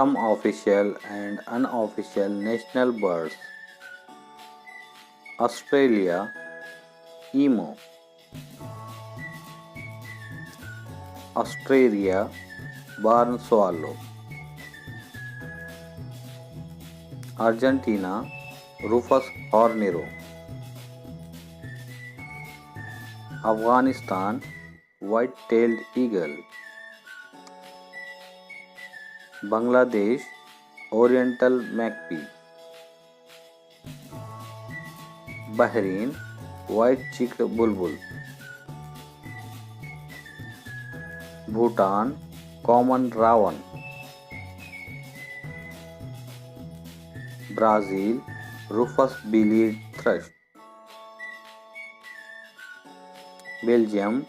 Some official and unofficial national birds: Australia, emu; Australia, barn swallow; Argentina, Rufus hornero; Afghanistan, white-tailed eagle; Bangladesh, oriental magpie; Bahrain, white-cheeked bulbul; Bhutan, common raven; Brazil, rufous-bellied thrush; Belgium,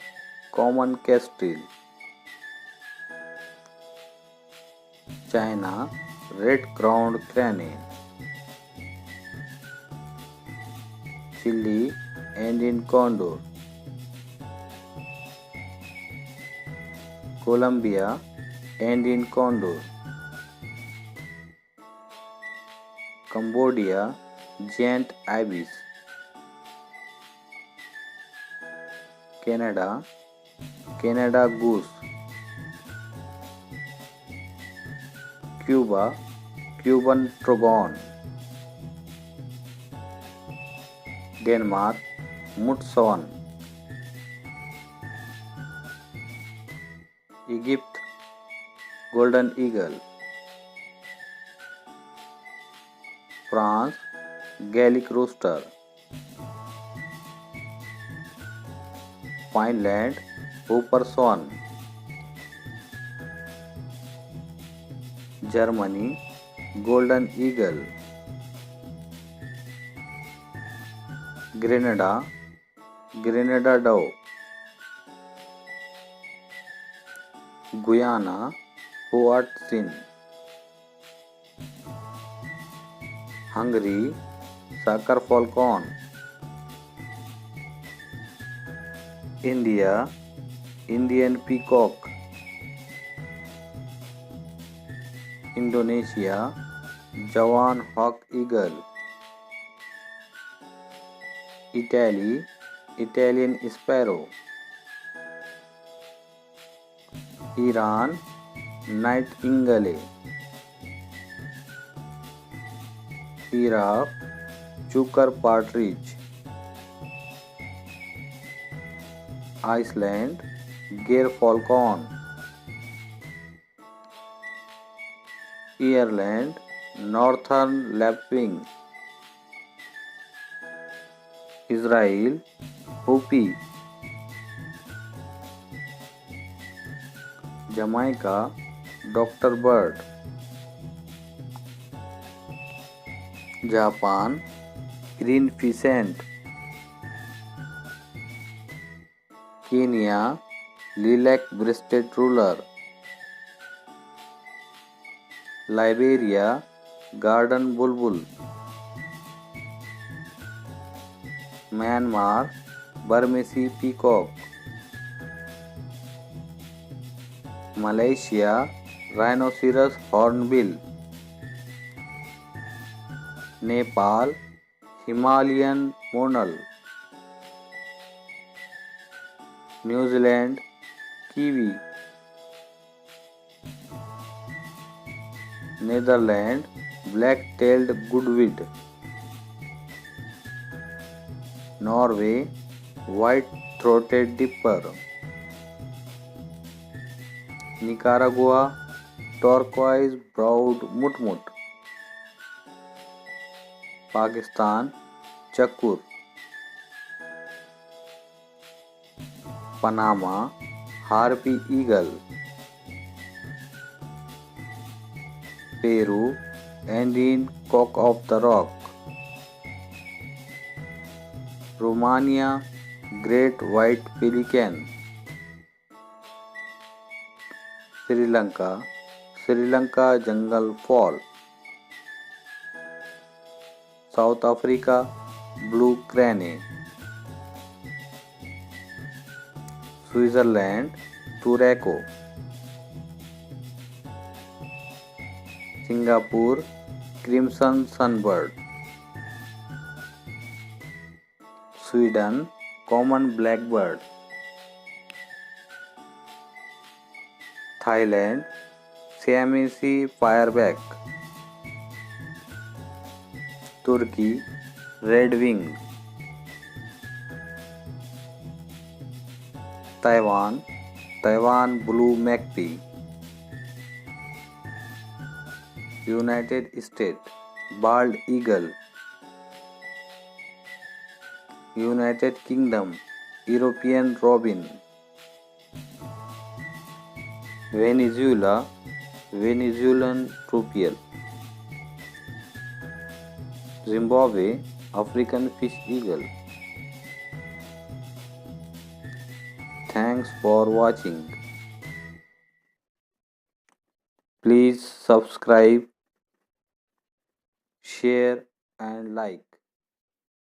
common kestrel; China, red-crowned crane; Chile, Andean condor; Colombia, Andean condor; Cambodia, giant ibis; Canada, Canada goose; Cuba, Cuban trogon; Denmark, mudson; Egypt, golden eagle; France, Gallic rooster; Finland, Hooper swan; Germany, golden eagle; Grenada, Grenada dove; Guyana, Huatzin; Hungary, Sakar falcon; India, Indian peacock; Indonesia, Javan hawk eagle; Italy, Italian sparrow; Iran, nightingale; Iraq, chukar partridge; Iceland, gyr falcon; Ireland, northern lapwing; Israel, hoopie; Jamaica, doctor bird; Japan, green pheasant; Kenya, lilac-breasted ruler; Liberia, garden bulbul; Myanmar, Burmese peacock; Malaysia, rhinoceros hornbill; Nepal, Himalayan monal; New Zealand, kiwi; Netherlands, black-tailed goodwid; Norway, white-throated dipper; Nicaragua, turquoise-browed mutmut; Pakistan, chakur; Panama, harpy eagle; Peru, Andean cock of the rock; Romania, great white pelican; Sri Lanka, Sri Lanka jungle fowl; South Africa, blue crane; Switzerland, Turco; Singapore crimson sunbird, Sweden common blackbird, Thailand Siamese fireback, Turkey red wing, Taiwan blue magpie, United States bald eagle, United Kingdom European robin, Venezuela Venezuelan troupial, Zimbabwe African fish eagle. Thanks for watching. Please subscribe, share and like.